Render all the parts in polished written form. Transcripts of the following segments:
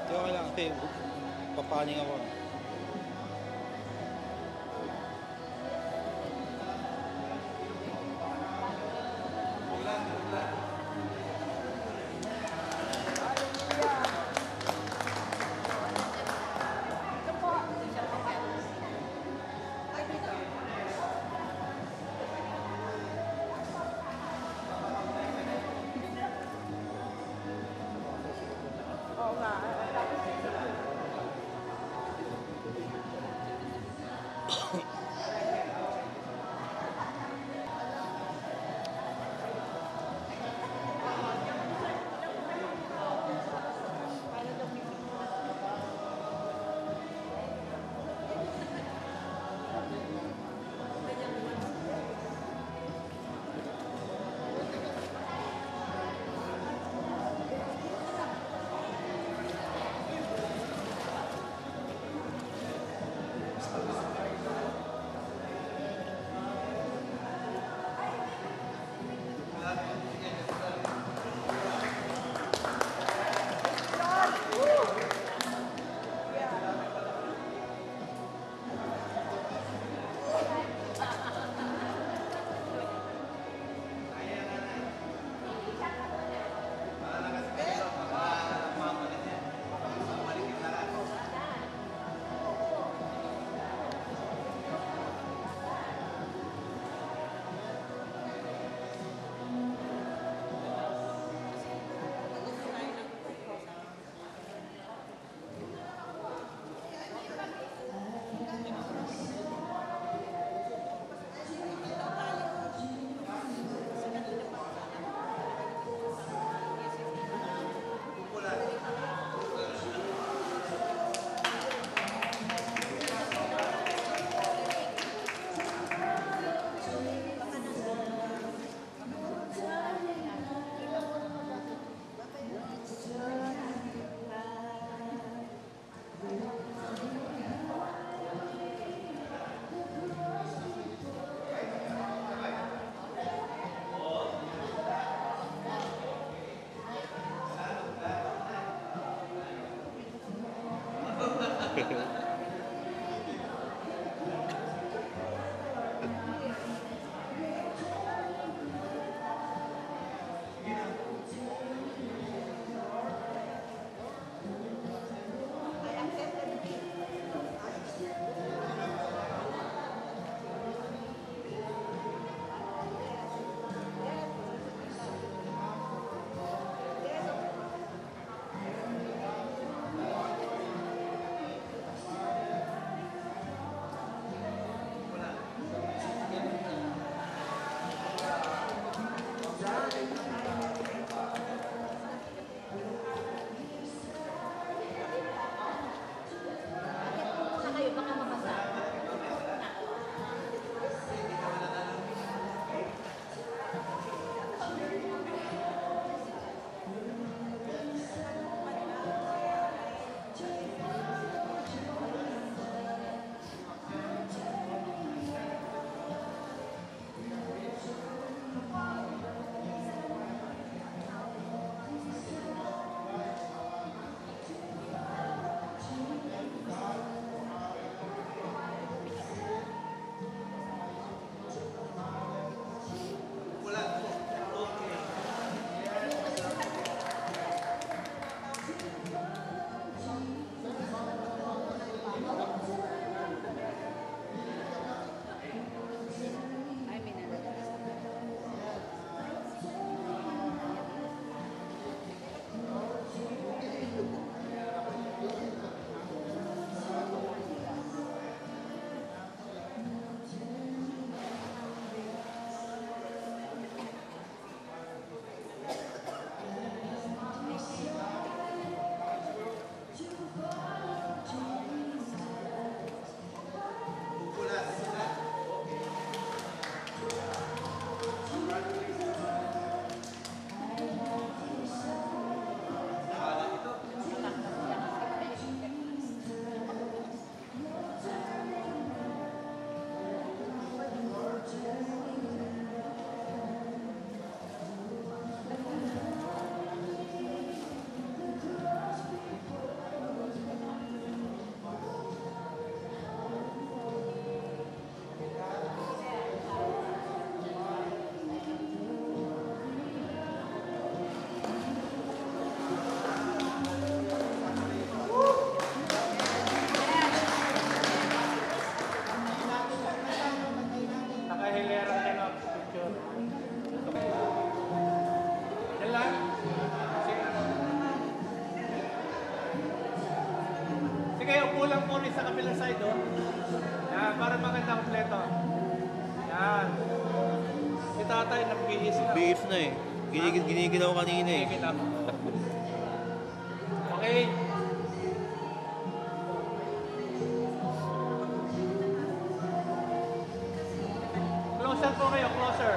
Di okay lang ito yung papaning ako. Oo nga. kulang po rin sa kabilang side, oh. Yan, para maganda kompleto. Yan. Si tatay, nagbihis na. Beef na eh. Giniginaw kanina eh. Giniginaw. Okay. Closer po kayo, closer.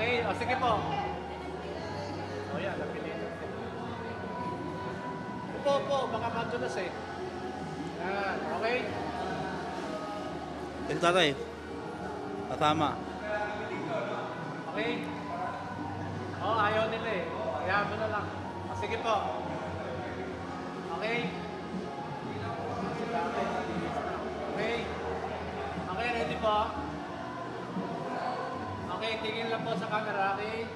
Okay, o sige po. O yan, napilitan. Upo, baka madulas eh. Yan, okay? Ito tatay. Kasama. Okay? Oh, ayaw nila eh. Hayaan mo na lang. O sige po. Okay? Okay? Okay, ready po? Okay, tingin lang po sa camera, okay?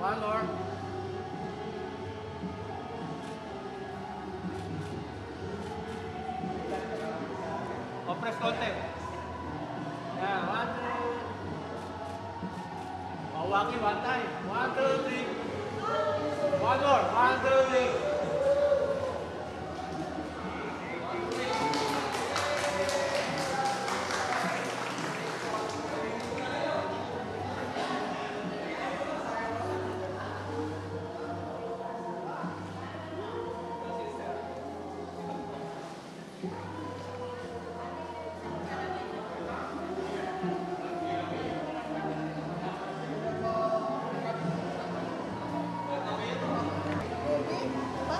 One more. Compress konti. Yan, 1, 2. Mawagi, one time. 1, 2, 3. One more. 1, 2, 3. Ready? 1,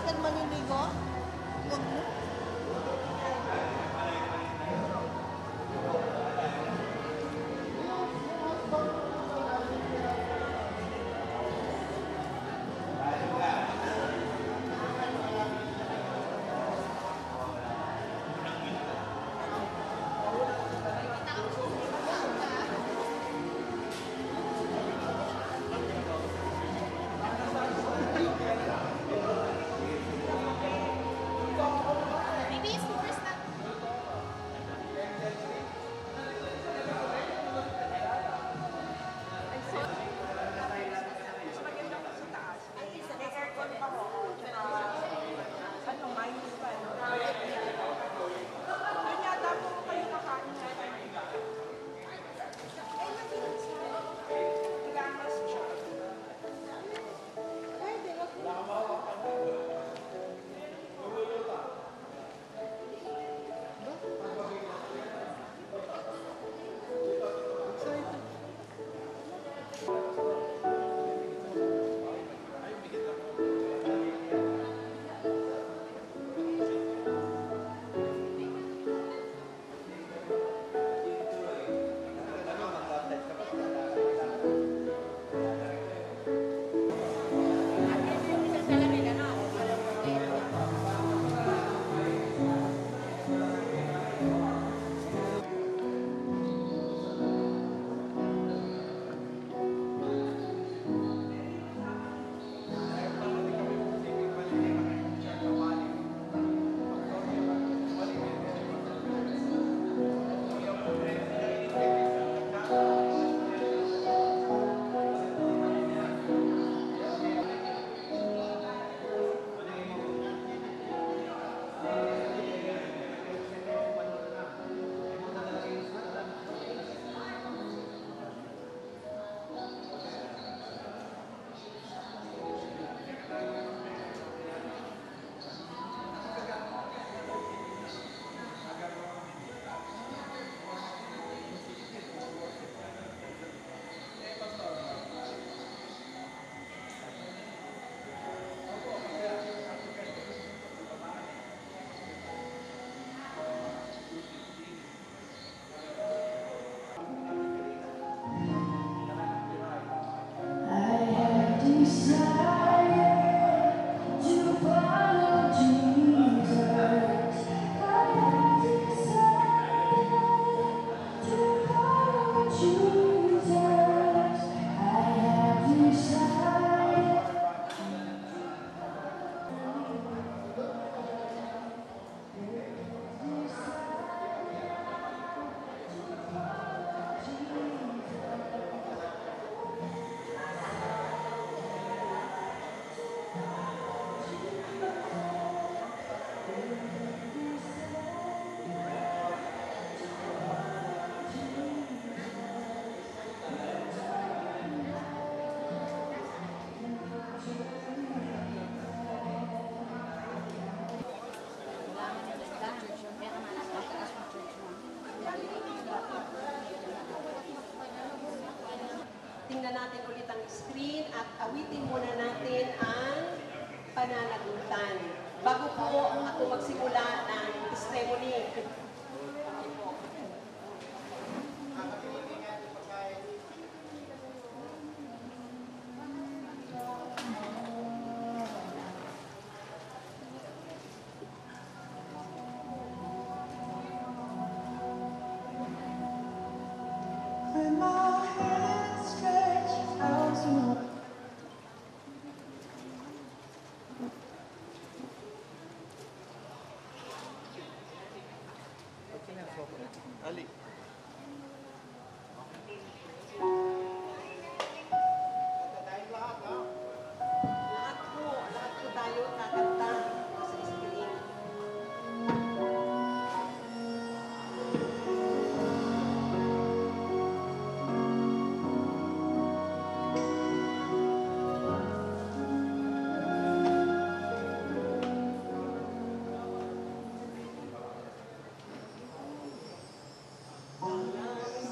awitin muna natin ang pananagutan. Bago po ako magsimula ng testimony. When my hands stretch out to Ali. Lahat po tayo kakanta sa screen.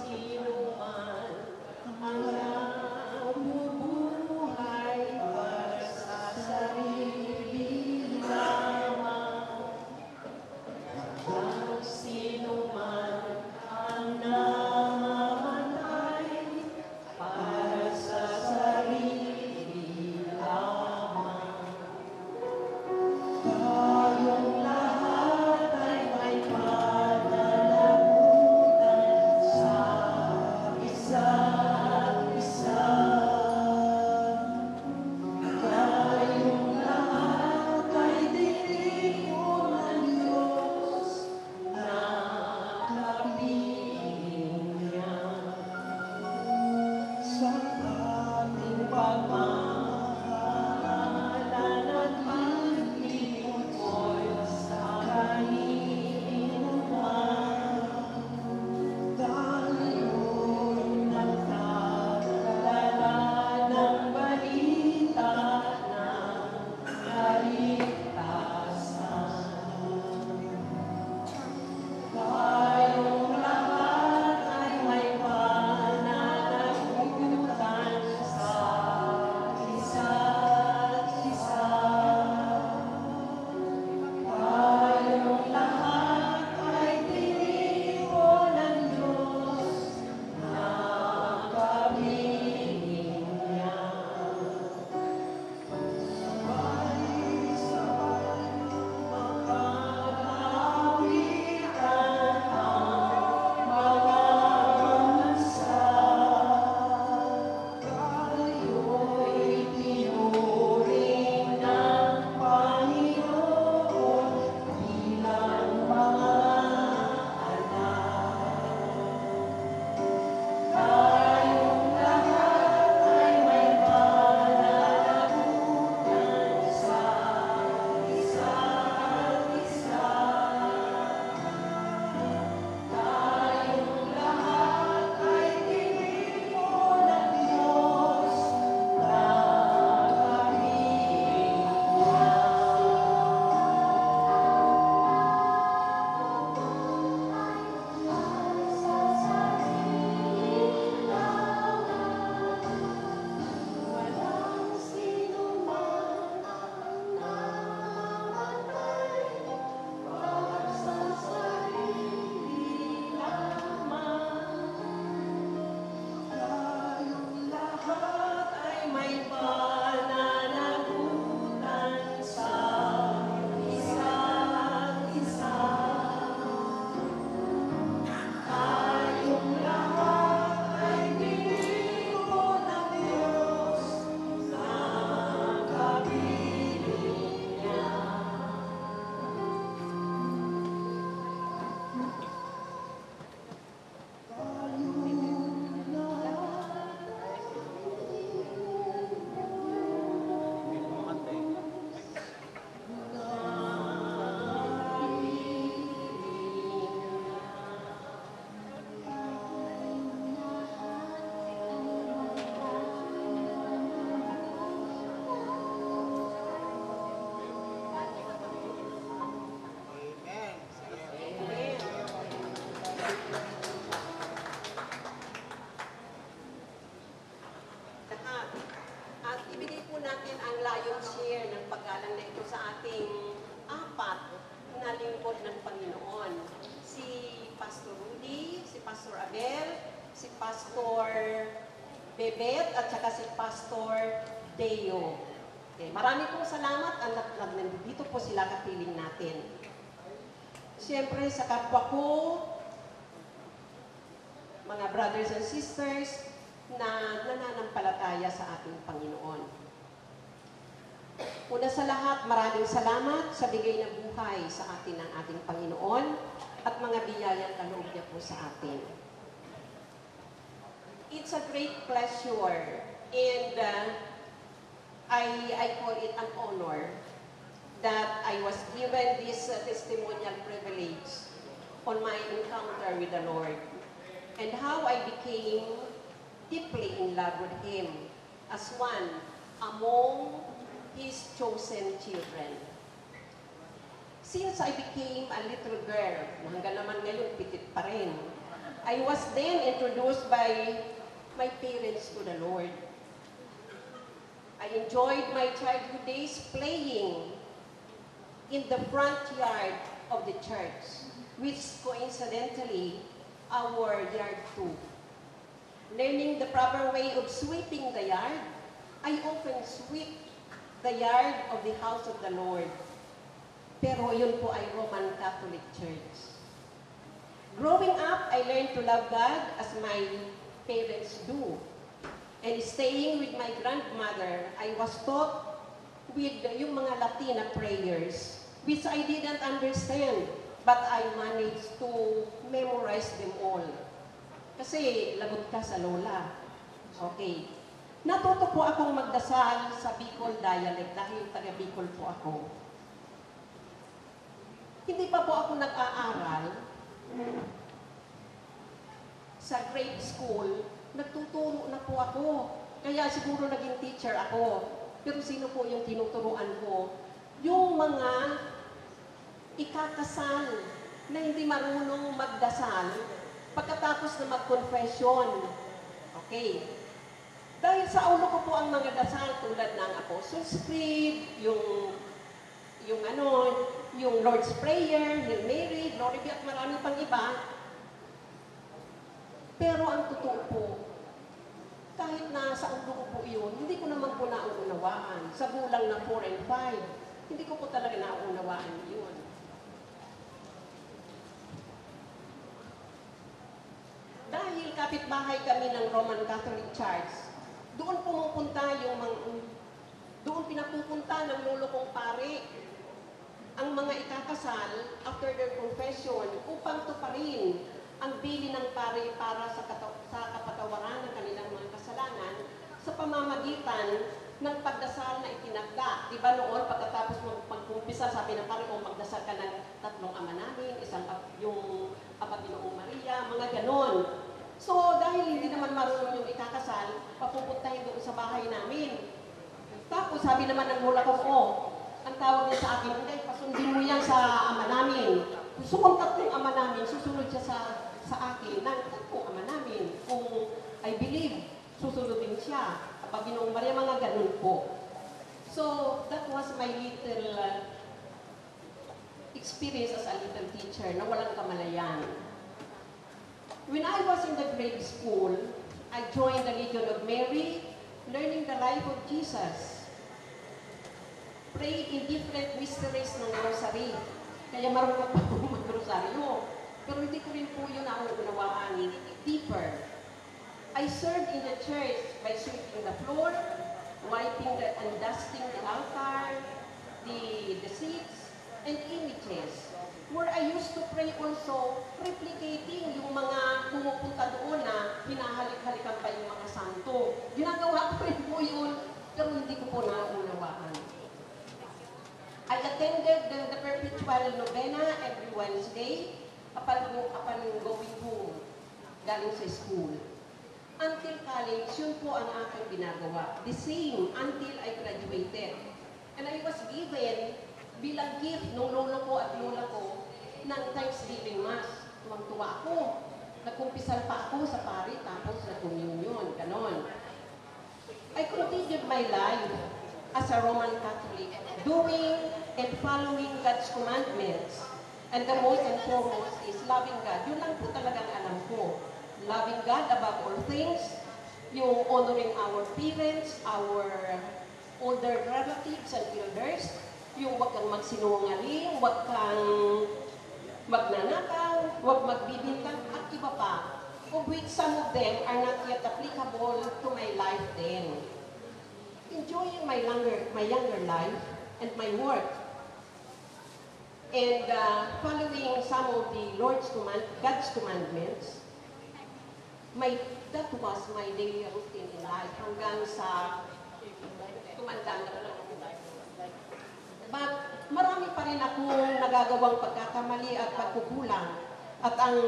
Sino man ang nabubuhay para sa sarili lamang. Ang sino man ang namamatay para sa sarili lamang. Tayong lahat ay may pananagutan sa isa't isa. Tayong lahat ay diniko ng Diyos na kapiling niya. Sa ating pagmamahalan at paglilingkod sa kaninuman, tayo'y nagdadala ng balita ng kaligtasan. Tayong lahat ay may pananagutan sa isa't isa. Tayong lahat ay tiniko ng Diyos na kapiling niya. Sabay-sabay sa ating apat na lingkod ng Panginoon. Si Pastor Rudy, si Pastor Abel, si Pastor Bebet, at saka si Pastor Deo. Okay, marami pong salamat at nandito po sila kapiling natin. Siyempre sa kapwa ko, mga brothers and sisters na nananampalataya sa ating Panginoon. Una sa lahat, maraming salamat sa bigay na buhay sa atin ng ating Panginoon at mga biyayang kaloob niya po sa atin. It's a great pleasure and I call it an honor that I was given this testimonial privilege on my encounter with the Lord and how I became deeply in love with Him as one among His chosen children. Since I became a little girl, hanggang naman ngayon pitit pa rin, I was then introduced by my parents to the Lord. I enjoyed my childhood days playing in the front yard of the church, which coincidentally our yard too. Learning the proper way of sweeping the yard, I often sweep the yard of the house of the Lord. Pero yun po ay Roman Catholic Church. Growing up, I learned to love God as my parents do. And staying with my grandmother, I was taught with yung mga Latina prayers, which I didn't understand, but I managed to memorize them all. Kasi lagot ka sa lola. Okay. Natuto po akong magdasal sa Bicol dialect dahil taga Bicol po ako. Hindi pa po ako nag-aaral sa grade school, nagtuturo na po ako. Kaya siguro naging teacher ako. Pero sino po yung tinuturuan ko? Yung mga ikakasal na hindi marunong magdasal pagkatapos na mag-confession. Okay. Dahil sa ulo ko po ang mga dasal tulad ng Apostles' Creed, yung Lord's Prayer, Hail Mary, Glory be, at marami pang iba. Pero ang totoo po, kahit na sa ulo ko po yun, hindi ko naman po nauunawaan. Sa gulang na 4 and 5, hindi ko po talaga nauunawaan yun. Dahil kapitbahay kami ng Roman Catholic Church, doon pinapupunta ng lolo kong pare ang mga ikakasal after their confession upang tuparin ang bili ng pare para sa kapatawaran ng kanilang mga kasalanan sa pamamagitan ng pagdasal na itinagda. Diba noon, pagkatapos magkumpisa, sabi ng pare, magdasal ka ng 3 ama namin, isang yung Panginoong Maria, mga ganon. So, dahil hindi naman marunong yung ikakasal, papupuntahin doon sa bahay namin. Tapos, sabi naman ng lola ko, ang tawag niya sa akin, hindi, pasundin mo yan sa ama namin. Gusto kong 3 ama namin, susunod siya sa akin ng 3 ama namin. Kung I believe, susunodin siya. Panginoong Maria, mga ganun po. So, that was my little experience as a little teacher na walang kamalayan. When I was in the grade school, I joined the Legion of Mary, learning the life of Jesus. Prayed in different mysteries ng rosary. Kaya marunong pa akong mag-rosaryo. Pero hindi ko rin po yun nauunawaan deeper. I served in the church by sweeping the floor, wiping and dusting the altar, the seats, and images. Where I used to pray also, replicating yung mga pumupunta doon na hinahalik-halikan pa yung mga santo. Ginagawa ko rin po yun, pero hindi ko po naunawaan. I attended the perpetual novena every Wednesday upon going home, galing sa school. Until college, yun po ang aking ginagawa. The same until I graduated. And I was given bilang gift ng lolo ko at lola ko ng Thanksgiving Mass. Tuwang-tuwa ako. Nagkumpisal pa ako sa pari, tapos na communion, ganon. I continued my life as a Roman Catholic, doing and following God's commandments. And the most and foremost is loving God. Yun lang po talagang alam ko. Loving God above all things, yung honoring our parents, our older relatives and elders, yung wag kang magsinungaling, wag kang magnanakaw, wag magbibintang, at iba pa, of which some of them are not yet applicable to my life then. Enjoying my younger life and my work, and following some of the God's commandments, that was my daily routine in life hanggang sa tumanda na lang ako. But marami pa rin akong nagagawang pagkakamali at pagkukulang. At ang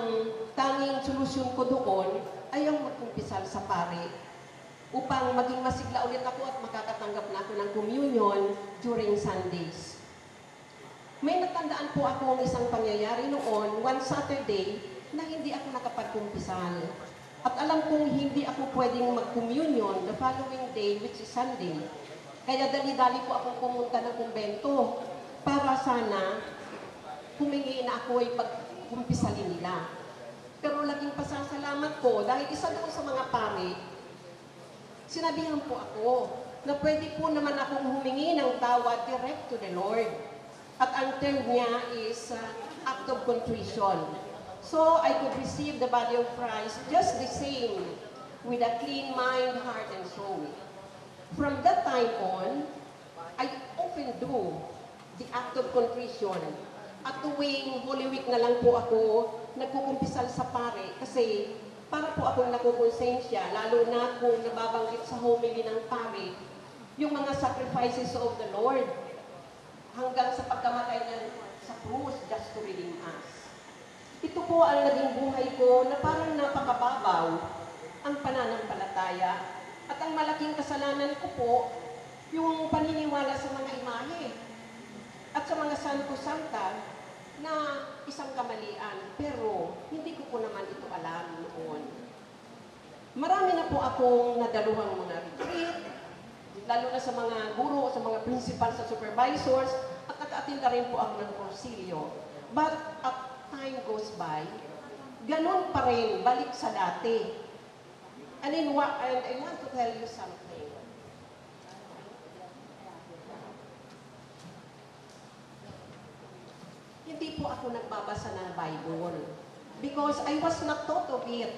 tanging solusyon ko doon ay ang magkumpisal sa pare upang maging masigla ulit ako at makakatanggap na ako ng communion during Sundays. May natandaan po akong isang pangyayari noon, one Saturday, na hindi ako nakapagkumpisal. At alam kong hindi ako pwedeng mag-communion the following day, which is Sunday. Kaya dali-dali po akong pumunta ng kumbento para sana humingi na ako ay pagkumpisalin nila. Pero laging pasasalamat ko dahil isa doon sa mga pare, sinabihan po ako na pwede po naman akong humingi ng tawad direct to the Lord. At ang term niya is act of contrition. So I could receive the body of Christ just the same with a clean mind, heart, and soul. From that time on, I often do the act of contrition. At tuwing Holy Week na lang po ako nagkukumpisal sa pare kasi para po akong nakukonsensya, lalo na kung nababanggit sa homily ng pare, yung mga sacrifices of the Lord hanggang sa pagkamatay niya sa krus just to redeem us. Ito po ang naging buhay ko na parang napakababaw ang pananampalataya. At ang malaking kasalanan ko po, yung paniniwala sa mga imahe at sa mga santo-santa na isang kamalian. Pero hindi ko po naman ito alam noon. Marami na po akong nadaluhang mga retreat, lalo na sa mga guro, sa mga principal, sa supervisors, at nag-attend na rin po ako ng konsilyo. But at time goes by, ganun pa rin, balik sa dati. And I want to tell you something. Hindi po ako nagbabasa ng Bible because I was not taught of it.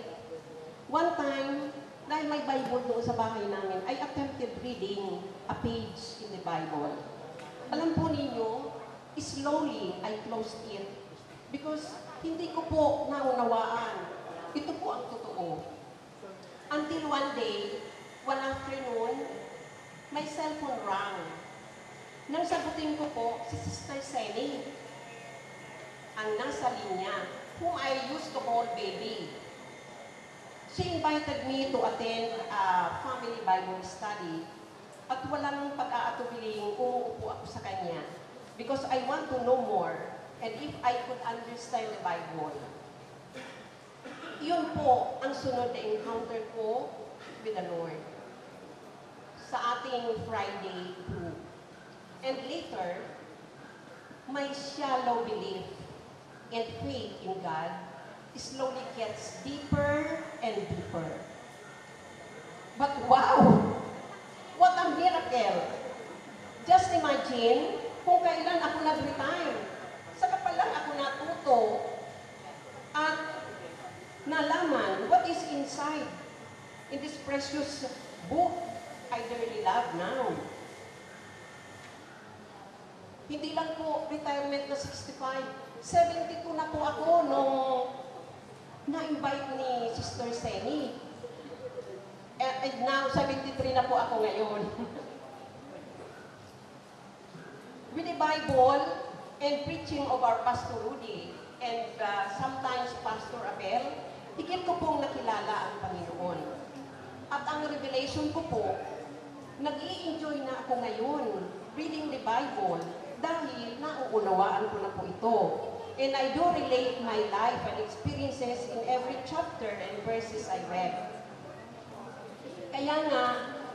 One time, dahil may Bible doon sa bahay namin, I attempted reading a page in the Bible. Alam po ninyo, slowly I closed it because hindi ko po naunawaan. Ito po ang totoo. Until one day, one afternoon, my cellphone rang. Nang sagutin ko po, si Sister Sally, ang nasa linya, whom I used to call baby. She invited me to attend a family Bible study at walang pag-aatubiling umuupo ako sa kanya because I want to know more and if I could understand the Bible. Yun po ang sunod na encounter ko with the Lord sa ating Friday group. And later, my shallow belief and faith in God slowly gets deeper and deeper. But wow! What a miracle! Just imagine kung kailan ako nag-retire. Saka pa lang ako natuto at nalaman what is inside in this precious book I dearly love now. Hindi lang po retirement na 65, 72 na po ako nung na-invite ni Sister Seni. And now, 73 na po ako ngayon. With the Bible and preaching of our Pastor Rudy and sometimes Pastor Abel, higit ko pong nakilala ang Panginoon. At ang revelation ko po, nag-i-enjoy na ako ngayon reading the Bible dahil nauunawaan ko na po ito. And I do relate my life and experiences in every chapter and verses I read. Kaya nga,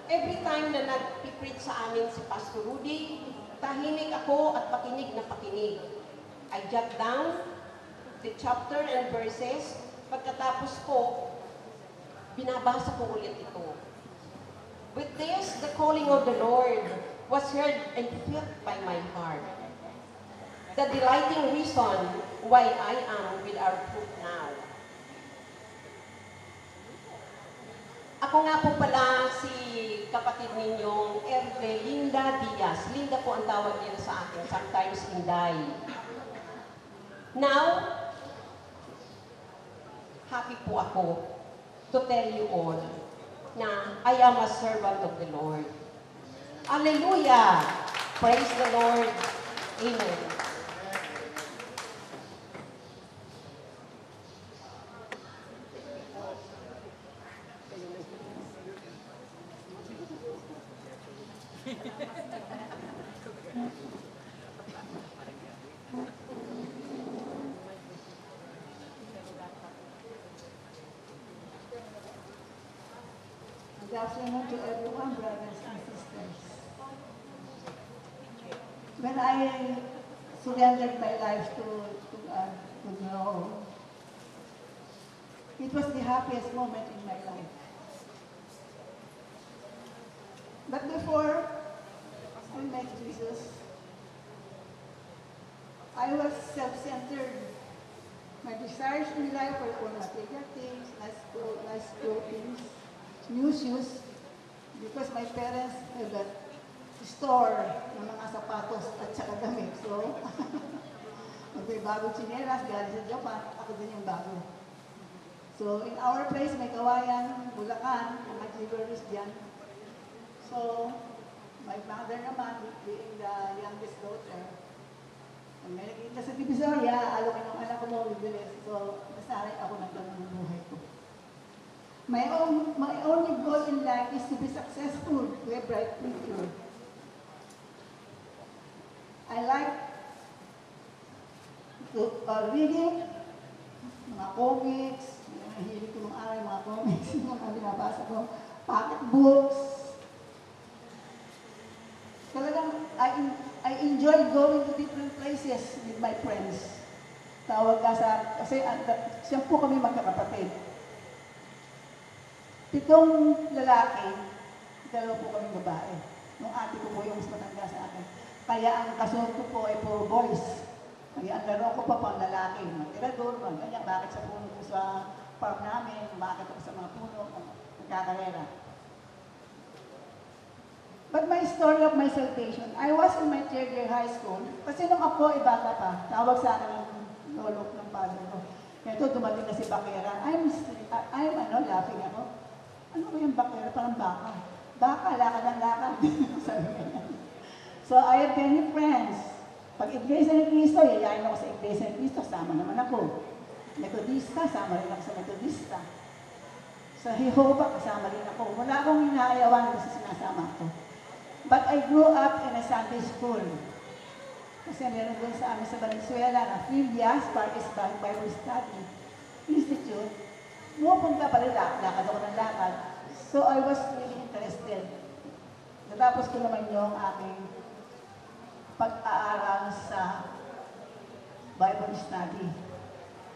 every time na nag-preach sa amin si Pastor Rudy, Tahimik ako at pakinig na pakinig. I jot down the chapter and verses. Pagkatapos ko, binabasa ko ulit ito. With this, the calling of the Lord was heard and felt by my heart. The delighting reason why I am with our group now. Ako nga po pala si kapatid ninyong Erdelinda Diaz. Linda po ang tawag nila sa akin, sometimes Inday. Now, happy po ako to tell you all na I am a servant of the Lord. Hallelujah! Praise the Lord. Amen. Good afternoon to everyone, brothers and sisters. When I surrendered my life to God, to know, it was the happiest moment in my life. But before I met Jesus, I was self-centered. My desires in life were for material things, nice clothing, new shoes, because my parents have a store ng mga sapatos at saka damit. So, pag may bagong tsinelas, galing sa Japan, ako din yung bago. So, in our place, may Kawayan, Bulacan, mga jewelries dyan. So, my mother naman, being the youngest daughter, pag may nakita sa Divisoria, alokin ng anak ko mo, bibilis. So, nasanay ako ng ganun ng buhay ko. My only goal in life is to be successful, to a bright future. I like reading, mga comics, hilig ko mga aral, mga comics, mga binabasa ko, pocket books. Talagang, I enjoy going to different places with my friends. Tawag ka sa, kasi siya po kami magkakapatid. 7 lalaki, 2 po kami babae. Nung ate ko po yung mas matanda sa akin. Kaya ang kasunod ko po ay puro boys. Kaya ang laro ko pa pang lalaki. Mag-tirador, ganyan, bakit sa puno ko sa farm namin, bakit ako sa mga puno, nagkakarera. But my story of my salvation, I was in my 3rd year high school. Kasi nung ako ay bata pa, tawag sa akin ng lolo ng father ko. Ito, dumating na si Bakera. I'm laughing ako. Ano ba yung Bakera? Parang baka. Baka, lakad ang lakad. Sabi niya. So, I have many friends. Pag Iglesia ni Cristo, yayain ako sa Iglesia ni Cristo, sama naman ako. Metodista, sama rin ako sa Metodista. Sa Jehovah, kasama rin ako. Wala akong hinaayawan kasi sinasama ko. But I grew up in a Sunday school. Kasi meron doon sa amin sa Valenzuela na Filias, Parkes Bible Study Institute. Pupunta pa rin, lakad ako ng lakad. So I was really interested. Natapos ko naman yung aking pag-aaral sa Bible Study.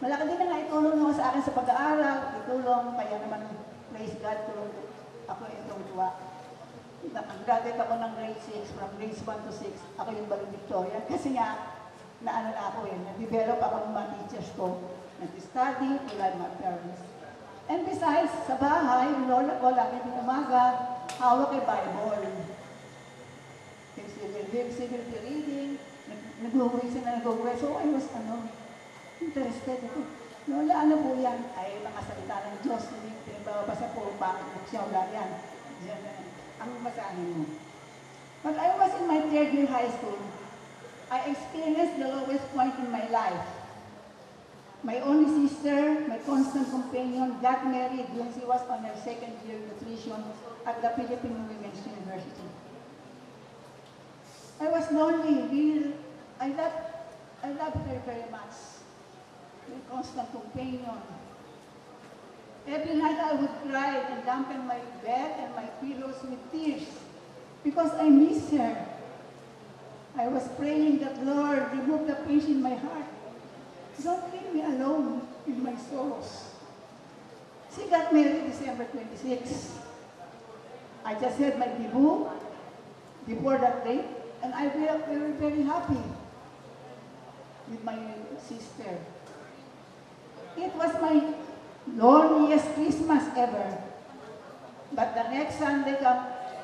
Malaki din na itulong naman sa akin sa pag-aaral, itulong, kaya naman, praise God, tulong ako itong tuwa. Nag-graduate ako ng grade 6, from grades 1 to 6, ako yung valedictorian. Kasi nga, naano na ako na-develop ako ng mga teachers ko, nag-study, tulad mga parents. And besides, sa bahay, yung lola ko, lagi din umaga, hawak ay Bible. Civil reading, nag-uwi sila, nag-uwi. So I was, interested ako. Lola, ano po yan? Ay, mga salita ng Diyos, hindi pinababasa po, bakit po siya wala yan. Ang basahin mo. But I was in my 3rd year high school. I experienced the lowest point in my life. My only sister, my constant companion, got married when she was on her 2nd year nutrition at the Philippine Women's University. I was lonely, I loved her very much. My constant companion. Every night I would cry and dampen my bed and my pillows with tears because I miss her. I was praying that, Lord, remove the pain in my heart. Don't leave me alone in my sorrows. She got married December 26. I just had my debut before that date, and I felt very, very happy with my sister. It was my loneliest Christmas ever. But the next Sunday,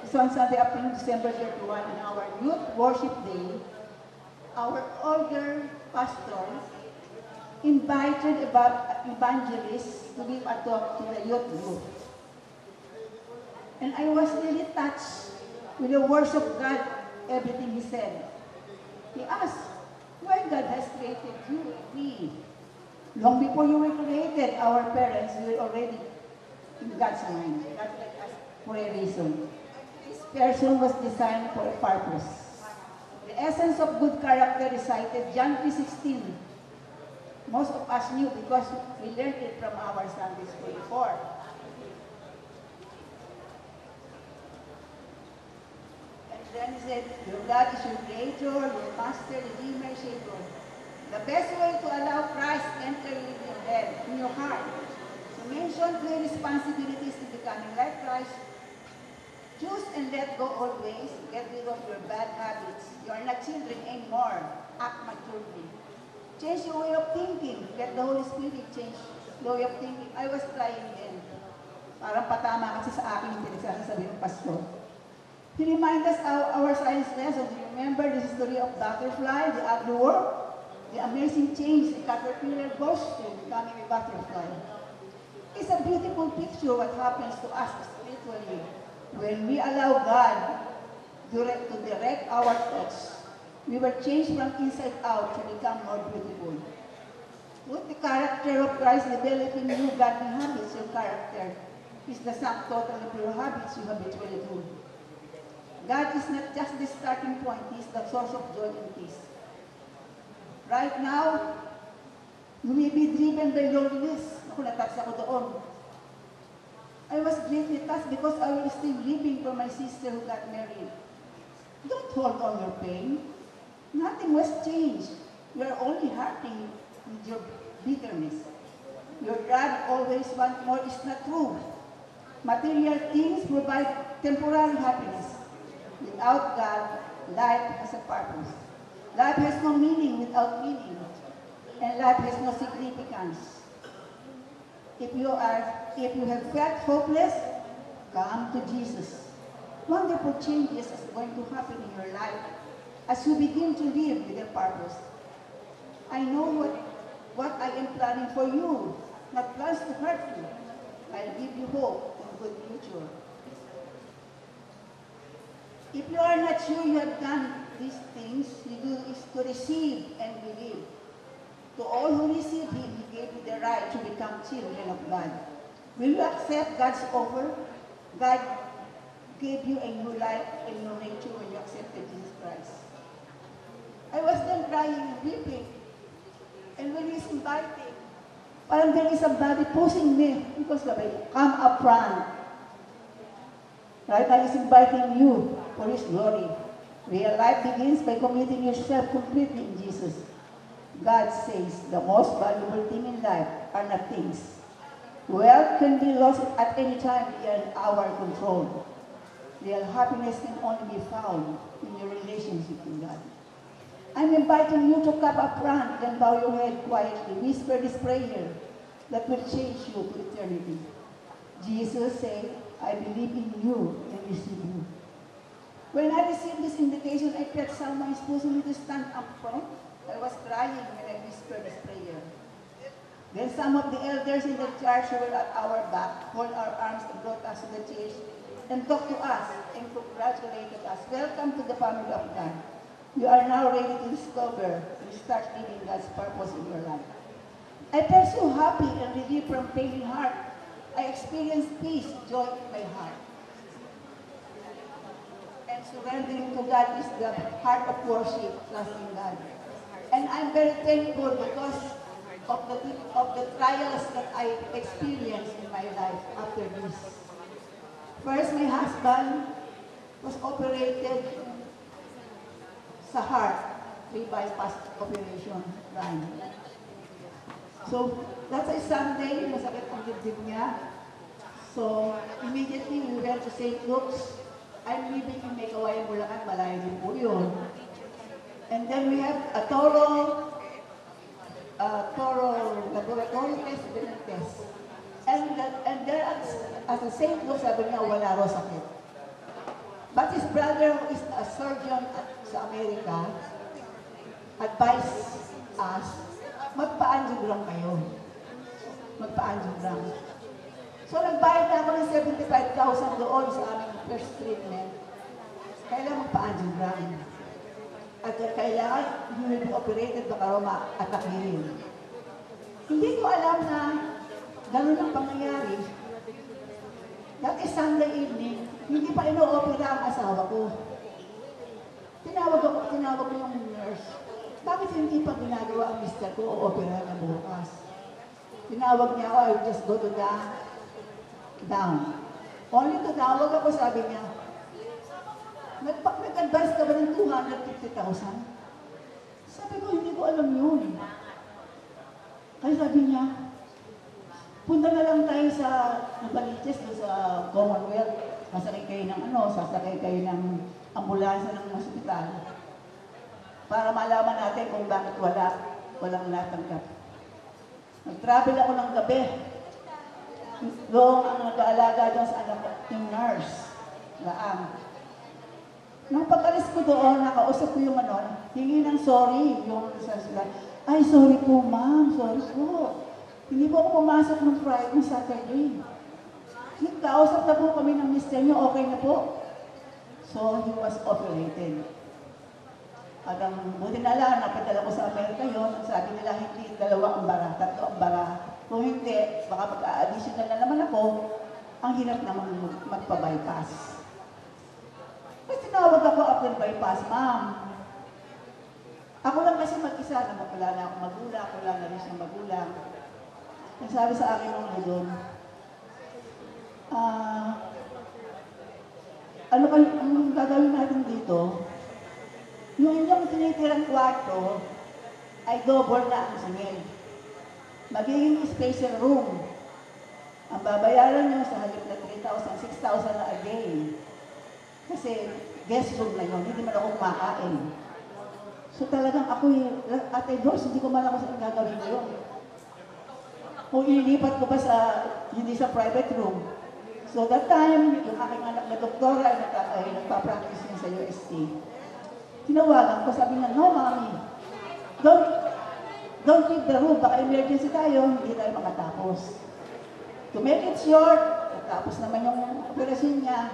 this one Sunday afternoon, December 31, on our youth worship day, our older pastor invited evangelists to give a talk to the youth group. And I was really touched with the words of God, everything he said. He asked, why God has created you and me? Long before you were created, our parents were already in God's mind. God made us for a reason. This person was designed for a purpose. The essence of good character recited John 3:16. Most of us knew because we learned it from our Sunday school before. And then he said, your God is your creator, your master, redeemer, savior. The best way to allow Christ enter in your head, in your heart, to mention three responsibilities in becoming like Christ. Choose and let go always. Get rid of your bad habits. You are not children anymore. Act maturely. Change your way of thinking. Let the Holy Spirit change your way of thinking. I was crying then. Parang patama kasi sa akin yung pinagsasabi ng pastor. He reminded us our science lesson. Remember the history of butterfly, the ugly worm, the amazing change the caterpillar goes through becoming a butterfly. It's a beautiful picture what happens to us spiritually when we allow God to direct our thoughts. We were changed from inside out to become more beautiful. With the character of Christ developing new godly habits, your character is the sum total of your habits you habitually do. God is not just the starting point, He is the source of joy and peace. Right now, you may be driven by loneliness. Ako natouch ako doon. I was greatly touched because I was still living for my sister who got married. Don't hold on your pain. Nothing was changed. You are only hurting with your bitterness. Your God always wants more is not true. Material things provide temporary happiness. Without God, life has a purpose. Life has no meaning without meaning. And life has no significance. If you have felt hopeless, come to Jesus. Wonderful changes are going to happen in your life as you begin to live with a purpose. I know what I am planning for you, not plans to hurt you. I'll give you hope and a good future. If you are not sure you have done these things, you do is to receive and believe. To all who receive Him, He gave you the right to become children of God. Will you accept God's offer? God gave you a new life, a new nature when you accepted Jesus Christ. I was then crying and weeping. And when He's inviting, parang there is somebody pushing me because sabi, come up front. Right? God is inviting you for His glory. Real life begins by committing yourself completely in Jesus. God says the most valuable thing in life are not things. Wealth can be lost at any time beyond our control. Real happiness can only be found in your relationship with God. I'm inviting you to come up front and bow your head quietly. Whisper this prayer that will change you to eternity. Jesus said, I believe in you and receive you. When I received this invitation, I felt someone is pushing me to stand up front. I was crying when I whispered this prayer. Then some of the elders in the church who were at our back hold our arms and brought us to the church and talked to us and congratulated us. Welcome to the family of God. You are now ready to discover and start living God's purpose in your life. I felt so happy and relieved from pain in heart. I experienced peace, joy in my heart. And surrendering to God is the heart of worship, trusting God. And I'm very thankful because of the trials that I experienced in my life after this. First, my husband was operated sa heart, bypass operation, Ryan. So, that's a Sunday, masakit ang dibdib niya. So, immediately we went to St. Luke's. I'm living in Mekawayan, Bulacan, malayo din po yun. And then we have a thorough laboratory test, binang test. And there at the St. Luke's, sabi niya, wala raw sakit. But his brother, who is a surgeon sa Amerika, advised us, magpa-angiogram kayo. Magpa-angiogram. So, nagbayad na ako ng 75,000 doon sa aming first treatment. Kailangan magpa-angiogram. At kailangan, you will be operated, baka raw ma-atakihin. Hindi ko alam na ganun ang pangyayari. That is Sunday evening, hindi pa ino-opera ang asawa ko. Tinawag ko yung nurse. Bakit hindi pa ginagawa ang mister ko o opera na bukas? Tinawag niya ako, I will just go to down. Only to tawag ako, sabi niya, nag-advise ka ba ng 250,000? Sabi ko, hindi ko alam yun. Kaya sabi niya, punta na lang tayo sa Baliches, sa Commonwealth. Sasakay kayo ng ambulansya ng hospital. Para malaman natin kung bakit walang natanggap. Nag-travel ako ng gabi. Doon ang nag-aalaga doon sa anak ko, yung nurse. Laang. Nung pag-alis ko doon, nakausap ko yung hingi ng sorry. Yung sila, ay, sorry po ma'am, sorry po. Hindi po ako pumasok ng Friday, ng Saturday. Nagkausap na po kami ng mister niyo, okay na po. So, he was operated. At ang buti na lang, napadala ko sa Amerika yun, sabi nila hindi 2 ang bara, 3 ang bara. Kung hindi, baka pag-a-additional na naman ako, ang hirap naman magpa-bypass. Kasi tinawag ako after bypass, ma'am. Ako lang kasi mag-isa, wala na akong magulang, wala na rin siyang magulang. Nagsabi sa akin nung doon, ano kayo, ang gagawin natin dito, yung inyong tinitirang kwarto ay double na ang singil. Magiging special room. Ang babayaran nyo sa halip na 3,000, 6,000 na a day. Kasi guest room na yun, hindi man ako kumakain. So talagang ako Ate Dors, hindi ko man ako saan gagawin ko yun. Kung ililipat ko pa hindi sa private room. So that time, yung aking anak na doktora ay nagpa-practice niya sa UST. Tinawagan ko, sabi niya, no, mami, don't leave the room, baka emergency tayo, hindi tayo makatapos. To make it short, tapos naman yung operasyon niya.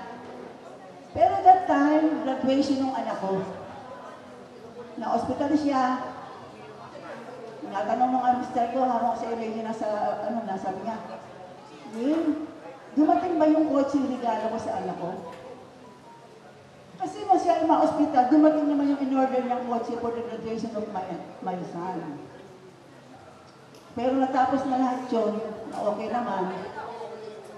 Pero that time, graduation ng anak ko. Na-hospital siya. Natanong ng mister ko, harong sa area na sabi niya, Will, dumating ba yung kotse yung regalo ko sa anak ko? Kasi mo siya yung ma-hospital, dumating naman yung in-order niyang kotse for the graduation of my son. Pero natapos na lahat yun, okay naman.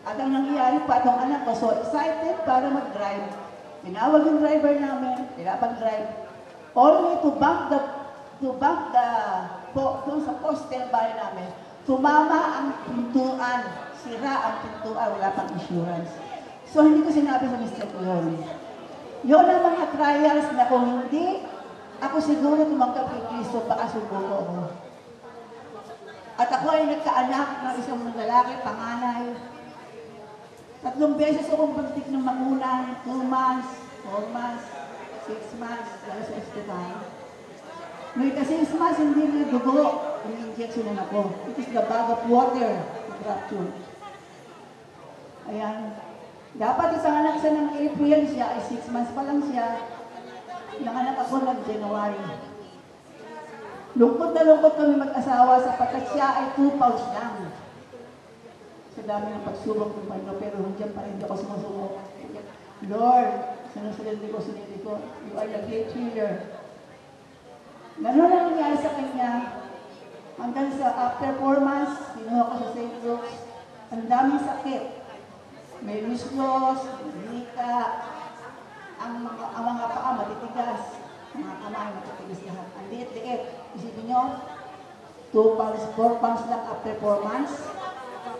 At ang nangyayari pa, itong anak ko, so excited para mag-drive. Tinawag yung driver namin, pinapag-drive. All the way to bank doon sa postel bahay namin. Tumama ang pintuan, sira ang pintuan, wala pang insurance. So hindi ko sinabi sa mister ko yun. Yun ang mga trials na kung hindi, ako siguro tumanggap kay Kristo, baka subuko ako. At ako ay nagkaanak ng isang lalaki, panganay. 3 beses akong buntik ng magulang, 2 months, 4 months, 6 months, wala sa hospital. Ngayon kasi 6 months, hindi na dugo, in-injection na ako. It is the bag of water, the fracture. Ayan. Dapat isang anak siya ng April, siya ay 6 months pa lang siya. Nanganak ako nag-January. Lungkot na lungkot kami mag-asawa sapagkat siya ay 2 pounds lang. Sa dami ng pagsubok ng Panginoon, pero hindi pa rin ako sumusubok. Lord, sinusunod ko, you are the great healer. Ganun ang nangyari sa kanya. Hanggang sa after 4 months, kinuha ko sa St. Luke's. Ang daming sakit. May loose loss, may nika, ang mga paa matitigas. Mga kamay, matitigas lahat. Ang liit-liit. Isipin nyo, 2 pounds, 4 pounds lang after 4 months.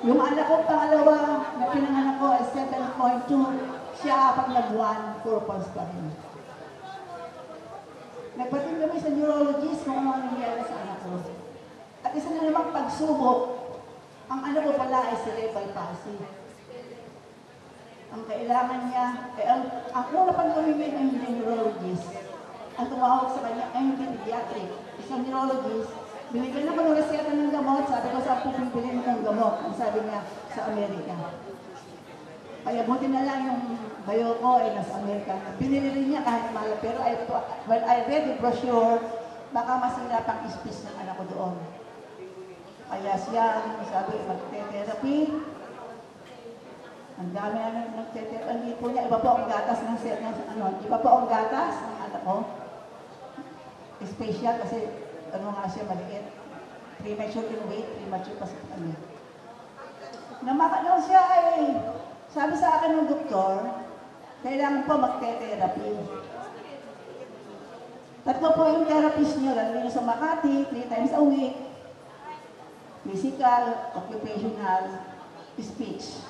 Yung anak ko, pangalawa, na pinanganak ko ay 7.2. Siya, pag nag-1, 4 pounds pa rin. Nagpating kami sa neurologist kung ano nangyayari sa anak ko. At isa na namang pagsubok, ang anak ko pala ay cerebral palsy. Ang kailangan niya, ang una pang gawin niya ay hindi neurologist. Ang tumawag sa kanya ay hindi pediatric. Isang neurologist, binigyan ako ng reseta ng gamot, sabi ko saan po bibili mo ng gamot. Ang sabi niya, sa Amerika. Kaya buti na lang yung bayo ko ay nasa Amerika. Binili rin niya kahit mahal. Pero when I read the brochure, baka masira pang ispis ng anak ko doon. Kaya siya, sabi, magte-therapy. Ang dami na nagte-therapy. Ang lipo niya, iba po ang gatas ng set ng iba po ang gatas ng anak ko. Special kasi nga siya maliit. Premature in weight, premature pa sa kanya. Namakalaw siya ay sabi sa akin ng doktor, kailangan po magte-therapy. 3 po yung therapist niyo, lalo nyo sa Makati, 3 times a week. Physical, occupational, speech.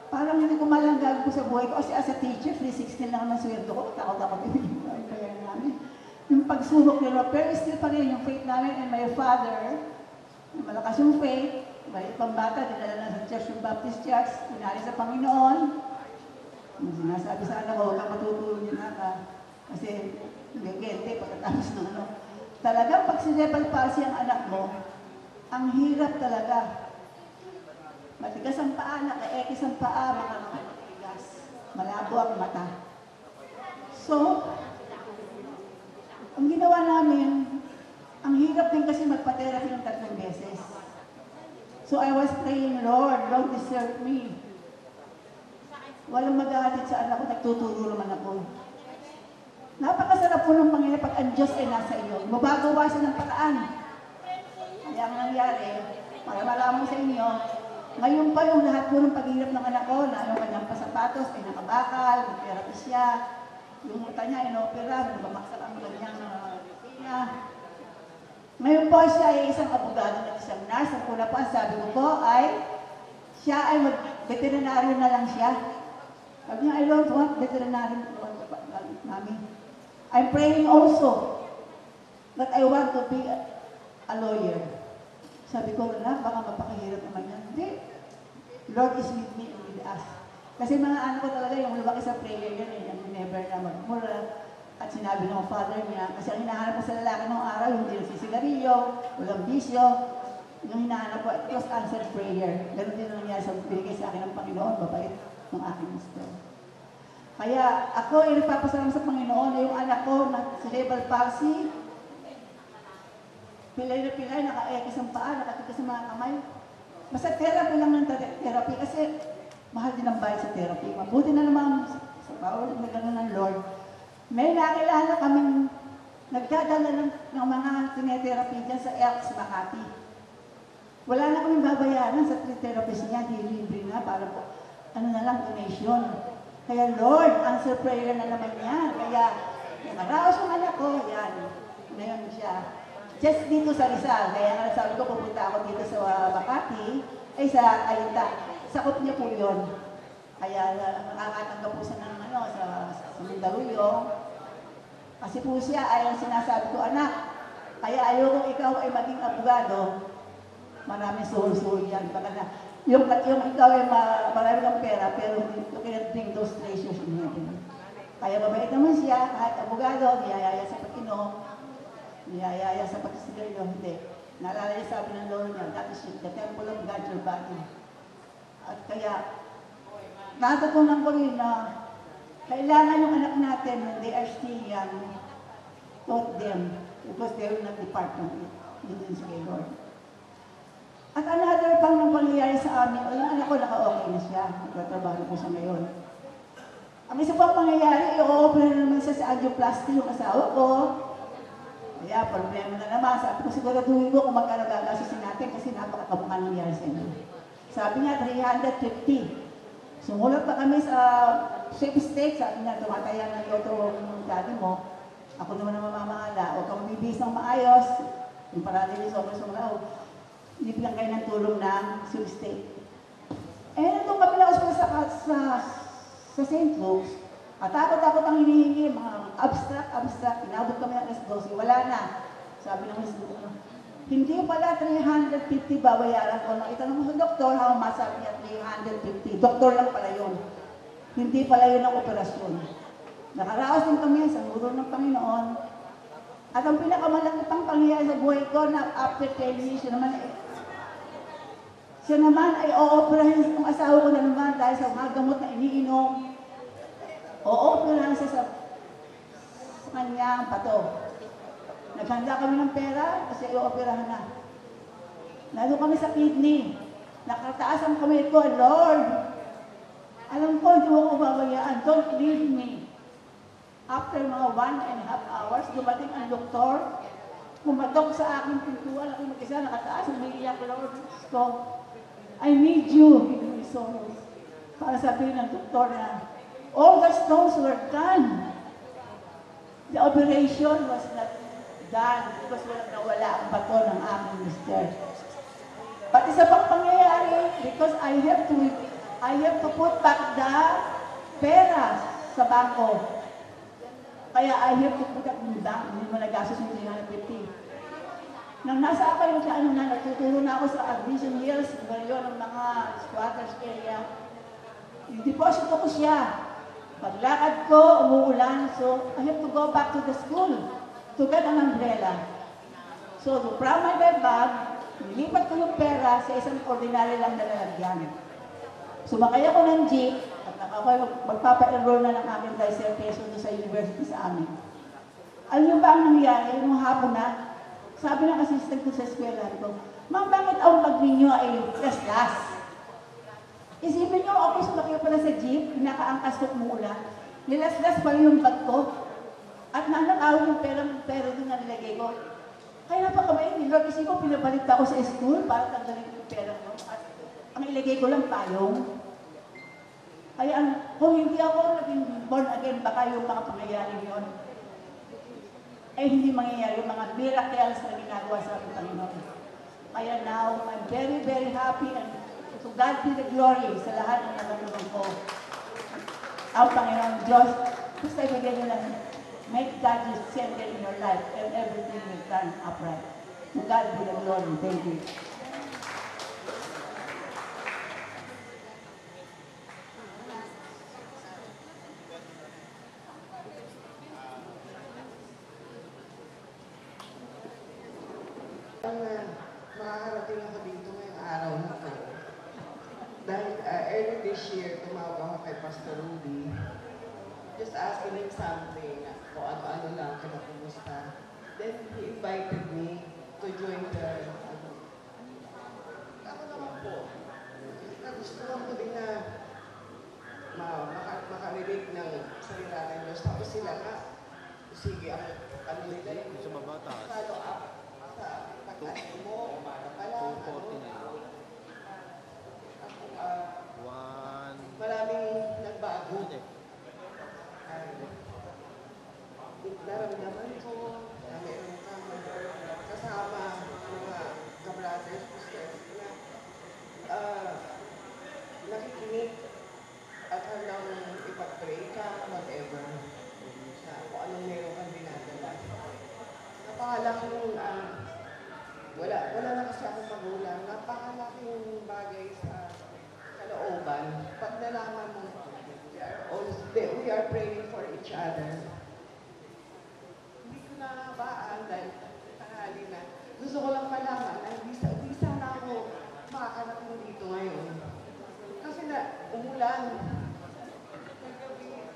Parang hindi ko malanggag ko sa buhay ko kasi as a teacher, 316 lang naman sweldo ko, takot-takot yung bayan namin. Yung pagsubok nila, pero still pa rin yung faith namin and my father, malakas yung faith, balik pang bata, dinala na sa church, yung Baptist Church, pinali sa Panginoon. Yung sinasabi sa anak ko, huwag kang matutulong din ka. Kasi, gagente, pagkatapos ng ano. Talagang pag cerebral palsy ang anak mo, ang hirap talaga. Matigas ang paa, naka-ekis ang paa, mga matigas. Malabo ang mata. So, ang ginawa namin, ang hirap din kasi magpa-therapy ng 3 beses. So I was praying, Lord, don't desert me. Walang mag-aatid sa anak ko, nagtuturo naman ako. Napakasarap po ng Panginoon pag ang Diyos ay nasa iyo. Mabagawasan ng paraan. Kaya ang nangyari, para malaman sa inyo, ngayon pa yung lahat po ng paghihirap ng anak ko, na yung kanyang pasapatos ay nakabakal, mag-therapy siya, yung mata niya inopera, nabamaksak ang kanyang retina. Ngayon po siya ay isang abogado at isang nurse. Ang una po ang sabi ko po ay, siya ay veterinaryo na lang siya. Sabi niya, I don't want veterinary, mami. I'm praying also that I want to be a lawyer. Sabi ko, wala, baka mapakahirap naman yan. Hindi. Lord is with me and with us. Kasi mga anak ko talaga, yung lumaki sa prayer yan, yung never na magmura. At sinabi ng father niya, kasi ang hinahanap ko sa lalaki ng araw, hindi nagsisigarilyo, walang bisyo. Yung hinahanap ko, it was answered prayer. Ganun din ang nangyari sa binigay sa akin ng Panginoon, babait ng aking mister. Kaya ako ay nagpapasalamat sa Panginoon na yung anak ko na cerebral palsy, pilay na pilay, naka-ekis ang paa, nakatikas sa mga kamay. Basta therapy lang ng therapy kasi mahal din ang bayad sa therapy. Mabuti na naman sa power na gano'n ng Lord. May nakilala kaming nagdadala ng mga tinetherapy dyan sa ELCS Makati. Wala na kaming babayaran sa therapist niya, di libre na, para po, ano na lang, donation. Kaya Lord, answer prayer na naman yan. Kaya, nakaraos yung anak ko, yan. Ngayon siya. Just dito sa Rizal, kaya nga sabi ko, pupunta ako dito sa Makati, ay sa Ayunta. Sakop niya po yun. Kaya nakakatanggap po siya ng sa Mandaluyong. Kasi po siya ay ang sinasabi ko, anak, kaya ayoko ikaw ay maging abogado. Maraming suhol-suhol yan. Baka na, yung ikaw ay marami kang pera, pero you cannot bring those treasures in heaven. Kaya mabait naman siya, kahit abogado, niyayaya sa pag-inom, niyayaya sa pag-sigarilyo, hindi. Naalala niya sabi ng Lord niya, that is the temple of God, your body. At kaya, natutunan ko rin na kailangan yung anak natin, when they are still young, taught them, because they will not depart from it. Yun din sa kay Lord. At another pang nang pangyayari sa amin, o yung anak ko naka-okay na siya, nagtatrabaho po siya ngayon. Ang isa pang pangyayari, i-open na naman siya sa angioplasty yung asawa ko. Kaya problema na naman, sabi ko siguraduhin ko kung magkano gagastusin natin kasi napakakabukan nangyari sa inyo. Sabi nga, 350. Sumulat pa kami sa sweepstakes, sabi nga, tumataya ng loto ng daddy mo. Ako naman ang mamamahala. Huwag kang bibis ng maayos. Yung parati niya sobrang hindi lang kayo ng tulong ng sub-state. Eh, nandun kami na sa St. Luke's. At takot-takot ang hinihingi, mga abstract. Inabot kami ng alas 12. Wala na. Sabi ng hindi pala 350 babayaran ko. Nang itanong mo sa doktor, how much? Sabi niya 350. Doktor lang pala yun. Hindi pala yun ang operasyon. Nakaraos din kami sa guro ng Panginoon. At ang pinakamalaki pang pangyayari sa buhay ko na after 10 years, siya naman ay o-operahin ng asawa ko na naman dahil sa mga gamot na iniinom. O-operahin siya sa kanyang pato. Naghanda kami ng pera kasi i-operahan na. Lalo kami sa kidney. Nakataas ang kamay ko, Lord. Alam ko, hindi mo ko babayaan. Don't leave me. After mga 1.5 hours, dumating ang doktor. Pumatok sa aking pintuan. Ako mag-isa, nakataas, umiiyak, Lord. So, I need you in my sorrows. Para sabihin ng doktor na, all the stones were done. The operation was not done because nawala ang bato ng aking mister. But isa pang pangyayari, because I have to put back the pera sa bangko. Kaya I have to put up in the bank, hindi mo nagastos yung 350. Nang nasa ako yung natuturo na ako sa admission years, ngayon ng mga squatters area, yung deposit ko siya. Paglakad ko, umuulan, so I have to go back to the school to get an umbrella. So, from my bag, nilipat ko yung pera sa isang ordinary lang na lalagyan. Sumakay ako ng jeep, at ako magpapa-enroll na ng aking dissertation sa university sa amin. Alam niyo ba ang nangyari? Nung hapon na, sabi ng assistant ko sa eskwelahan ko, Ma'am, bakit ang bag ninyo ay gas-gas? Isipin niyo, okay, sumakay pala sa jeep, pinakaangkas ko umuulan, nilas-gas pa yung bag ko, at nanakaw yung pera doon na nilagay ko. Kaya napakamayin, Lord, isipin ko, pinabalik pa ako sa school para tanggalin yung pera ko, at ang ilagay ko lang payong. Kaya kung hindi ako naging born again, baka yung mga pangyayari yun, eh hindi mangyayari yung mga miracles na ginagawa sa ating Panginoon. Kaya now, I'm very, very happy and to God be the glory sa lahat ng nagulungan ko. Ang Panginoon Diyos, gusto ibigay nyo lang, make God the center in your life and everything will turn upright. To God be the glory. Thank you. Makakarating ako dito ngayong araw na to. Dahil early this year, tumawag ako kay Pastor Rudy. Just asking him something, kung ano-ano lang, kinakumusta. Then he invited me to join the, ako naman po, nagustuhan ko din na makarelate ng salita ng Diyos. Tapos sila nga, sige, ano nila, Sa mabatas. follow up sa pag-ano mo, umaga pa lang, 249. maraming nagbago. Naramdaman ko na meron kang kasama mga kabrothers, sisters na nakikinig at hanggang ipag-pray ka, whatever, na kung anong meron kang dinadala. Napakalaking, wala na kasi akong magulang, napakalaking bagay sa kalooban. Pag nalaman mo, we are praying for each other. Hindi ko nahabaan dahil tanghali na. Gusto ko lang malaman na hindi sana ako makakarating dito ngayon. Kasi na, umulan.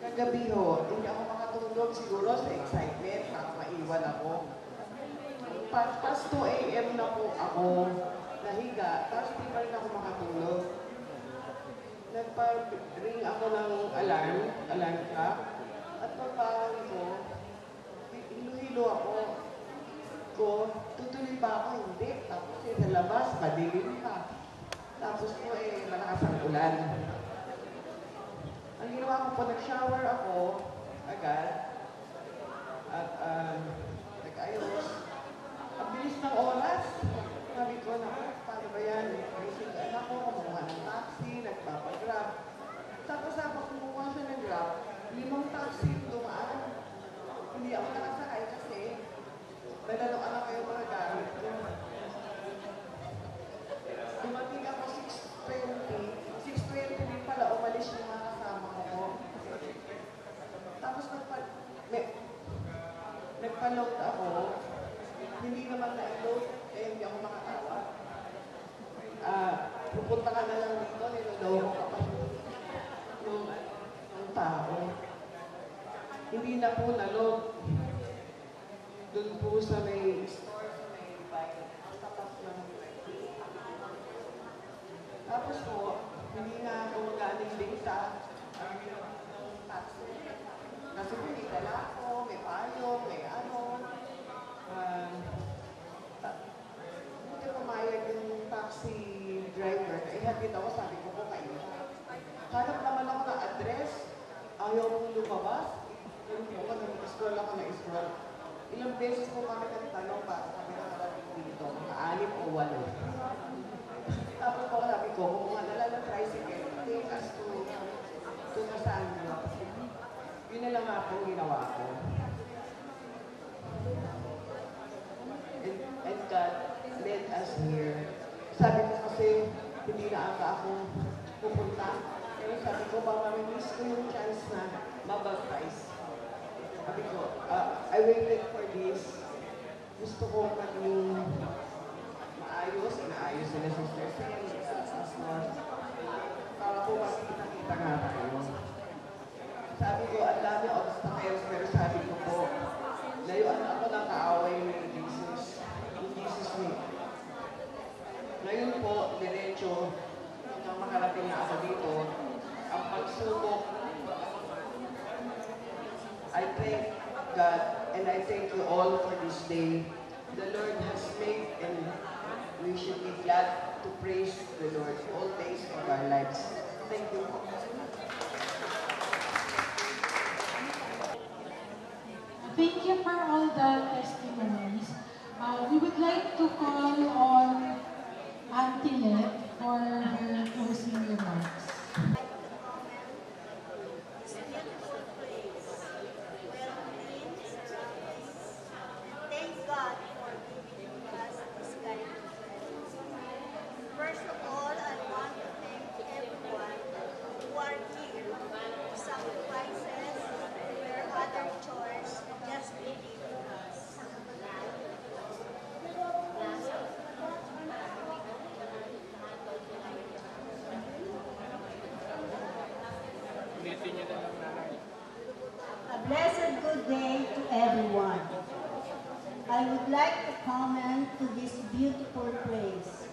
Kagabi ho, hindi ako makatulog siguro sa excitement, baka maiwan ako. Past 2 a.m. na po ako nahiga, tapos di pa rin ako makatulog. Nagpa-ring ako ng alarm clock, at pagbangon ko, hilo-hilo ako. Tutuloy ba ako? Hindi. Tapos sa labas, madilim pa. Tapos po malakas ang ulan. Ang ginawa ko po, nag-shower ako agad. At nag-ayos. Ang bilis ng oras. Sabi ko na, paano ba yan? Basic anak ko, kumuha ng taxi, nagpapagrab. Tapos habang kumuha siya ng grab, 5 taxi dumaan. Hindi ako nakasakay kasi nalaluan ako yung mga gamit ko. Dumating ako 6:20. 6:20 din pala umalis yung mga kasama ko. Tapos nagpa-load ako. Hindi naman na-load, eh hindi ako makatawag. Pupunta ka na lang dito, niloloko ka pa ng tao. Hindi na po na-load. Doon po sa may store, sa may bike, ang tapat ng tapos po, hindi na gumagana yung data ng taxi. Kasi may dala ako, may payong, may ano. Hindi pumayag yung taxi driver na ihatid ako, sabi ko po kayo. Hanap naman ako ng address, ayaw mong lumabas. Nag-scroll ako na scroll. Ilang beses po kami nagtanong para kami nakarating dito, mga 6 o 8. Tapos po sabi ko, kung madala ng tricycle, take us to Nasanglo. Yun na lang nga po ginawa ko. And God led us here. Sabi ko kasi, hindi na ata ako pupunta. Pero sabi ko, baka miss ko yung chance na mabaptize. Sabi ko, I waited for this. Gusto ko maging maayos, inaayos sila Sister Sen, sa Pastor. Para po makikita nga tayo. Sabi ko, ang dami obstacles, pero sabi ko po, layuan ako ng kaaway ni Jesus. Yung Jesus ni. Ngayon po, diretso, hanggang makarating na ako dito, ang pagsubok, I thank God and I thank you all for this day the Lord has made, and we should be glad to praise the Lord all days of our lives. Thank you. Thank you for all the testimonies. We would like to call on Auntie Let for her closing remarks. Thank God for giving us this kind of friends. First of all, I want to thank everyone who are here who sacrifices their other chores just to be with us. A blessed good day to everyone. I would like to comment to this beautiful place,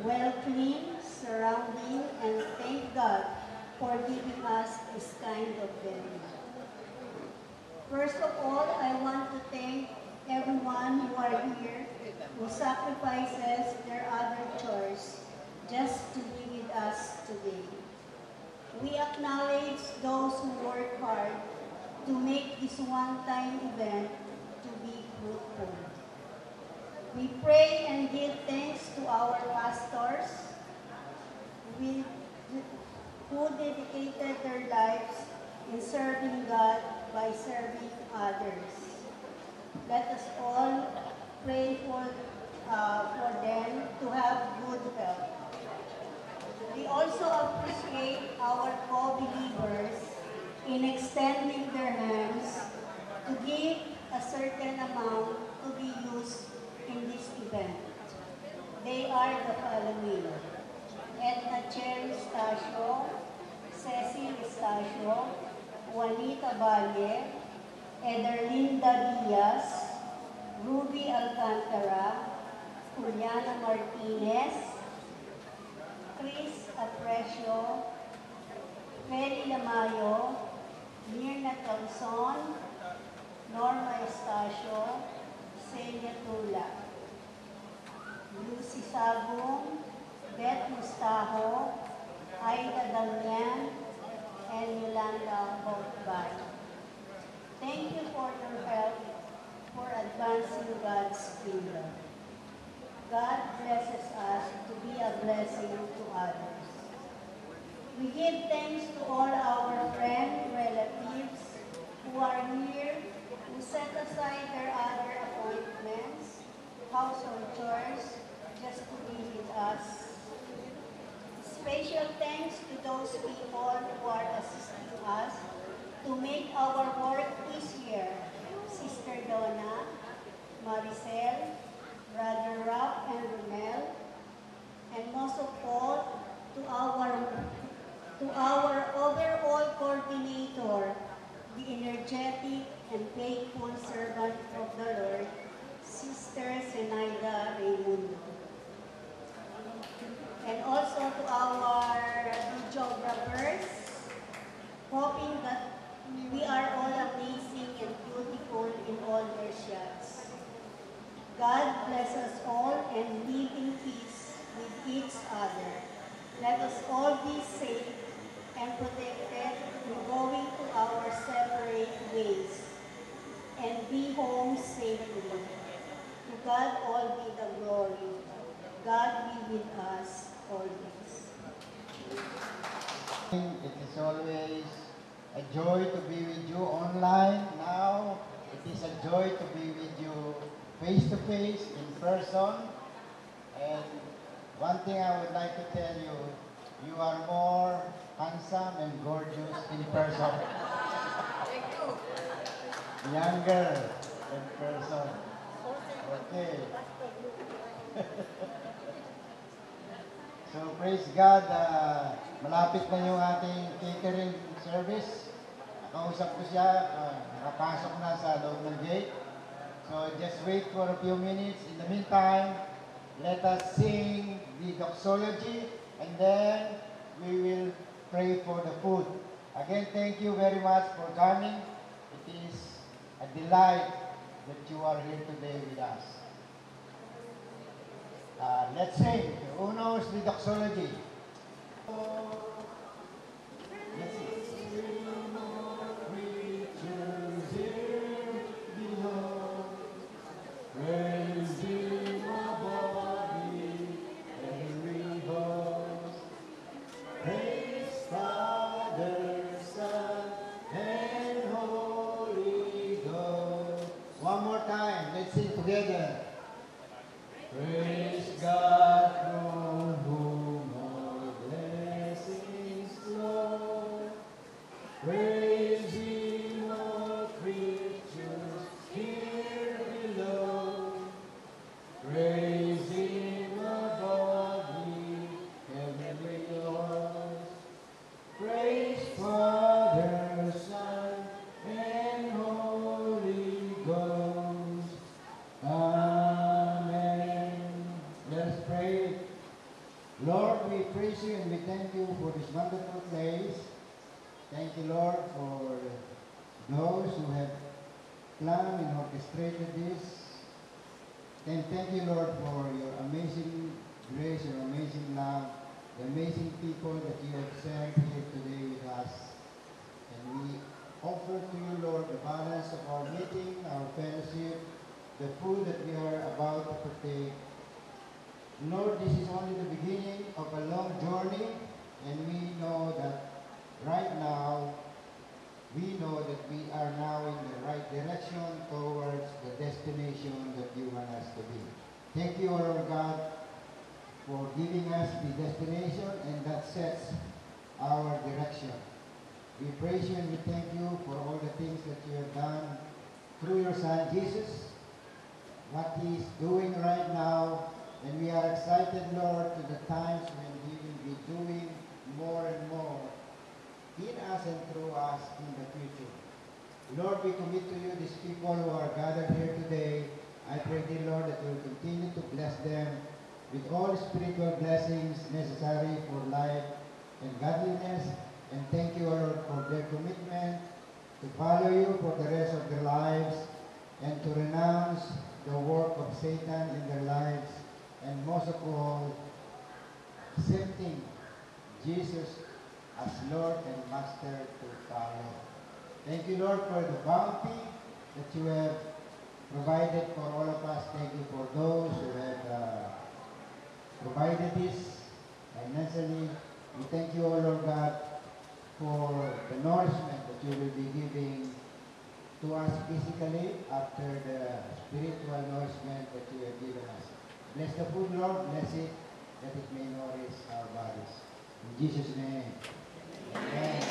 well clean, surrounding, and thank God for giving us this kind of venue. First of all, I want to thank everyone who are here who sacrifices their other chores just to be with us today. We acknowledge those who work hard to make this one-time event to be fruitful. We pray and give thanks to our pastors who dedicated their lives in serving God by serving others. Let us all pray for them to have good health. We also appreciate our co-believers in extending their hands to give a certain amount to be used in this event. They are the following: Edna Cherry Estacio, Cecil Estacio, Juanita Valle, Ederlinda Diaz, Ruby Alcantara, Juliana Martinez, Chris Aprecio, Feli Lamayo, Mirna Calzon, Norma Estacio, Celia Tula, Lucy Sabong, Beth Mustajo, Aida Damian, and Yolanda Botbay. Thank you for your help for advancing God's kingdom. God blesses us to be a blessing to others. We give thanks to all our friends, relatives who are here, who set aside their other appointments, household chores, just to be with us. Special thanks to those people who are assisting us to make our work easier. Sister Donna, Maricel, Brother Rob and Romel, and most of all, to our overall coordinator, the energetic and faithful servant of the Lord, Sister Zenaida Raimundo. And also to our videographers, hoping that we are all amazing and beautiful in all their shots. God bless us all and live in peace with each other. Let us all be safe and protected in going to our separate ways and be home safely. To God all be the glory. God be with us always. It is always a joy to be with you online now. It is a joy to be with you face to face, in person. And one thing I would like to tell you, you are more handsome and gorgeous in person. Younger in person. Okay. So praise God, malapit na yung ating catering service. Nakausap ko siya, nakapasok na sa loob ng gate. So just wait for a few minutes. In the meantime, let us sing the doxology and then we will pray for the food. Again, thank you very much for coming. It is a delight that you are here today with us. Let's sing Unos the doxology. Let's sing. Praise Him, our body, every host. Praise Father, Son, and Holy Ghost. One more time, let's sing together. Praise God from whom all blessings flow. Praise Him, all creatures here below. Praise Him above the heavenly host. Praise Father, Son, and Holy Ghost. Amen. Let us pray. Lord, we praise you and we thank you for this wonderful place. Thank you, Lord, for those who have planned and orchestrated this. And thank you, Lord, for your amazing grace, your amazing love, the amazing people that you have sent here today with us. And we offer to you, Lord, the balance of our meeting, our fellowship, the food that we are about to partake. Lord, this is only the beginning of a long journey, and we know that right now, we know that we are now in the right direction towards the destination that you want us to be. Thank you, Lord God, for giving us the destination, and that sets our direction. We praise you and we thank you for all the things that you have done through your Son, Jesus, what he is doing right now, and we are excited, Lord, to the times when he will be doing more and more in us and through us in the future. Lord, we commit to you these people who are gathered here today. I pray, dear Lord, that you will continue to bless them with all spiritual blessings necessary for life and godliness. And thank you, Lord, for their commitment to follow you for the rest of their lives and to renounce the work of Satan in their lives. And most of all, accepting Jesus as Lord and Master to follow. Thank you, Lord, for the bounty that you have provided for all of us. Thank you for those who have provided this financially. We thank you, O Lord God, for the nourishment that you will be giving to us physically after the spiritual nourishment that you have given us. Bless the food, Lord. Bless it, that it may nourish our bodies. In Jesus' name. Amen.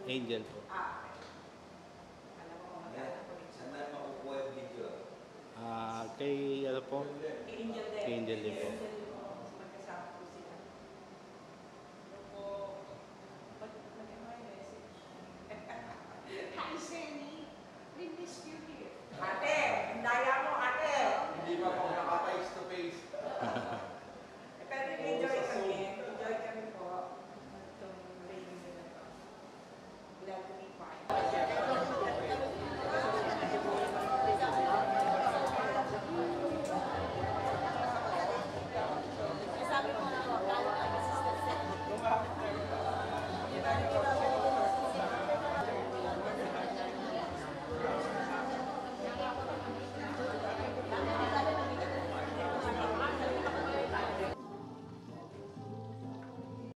Angel po. Kay ano po? Kay Angel din po. Ate, daya mo ate. Hindi pa po naka-face to face. Pero enjoy kami. Enjoy kami po. Itong rainy na to. Glad to be part. Sabi mo na, lalo kami sa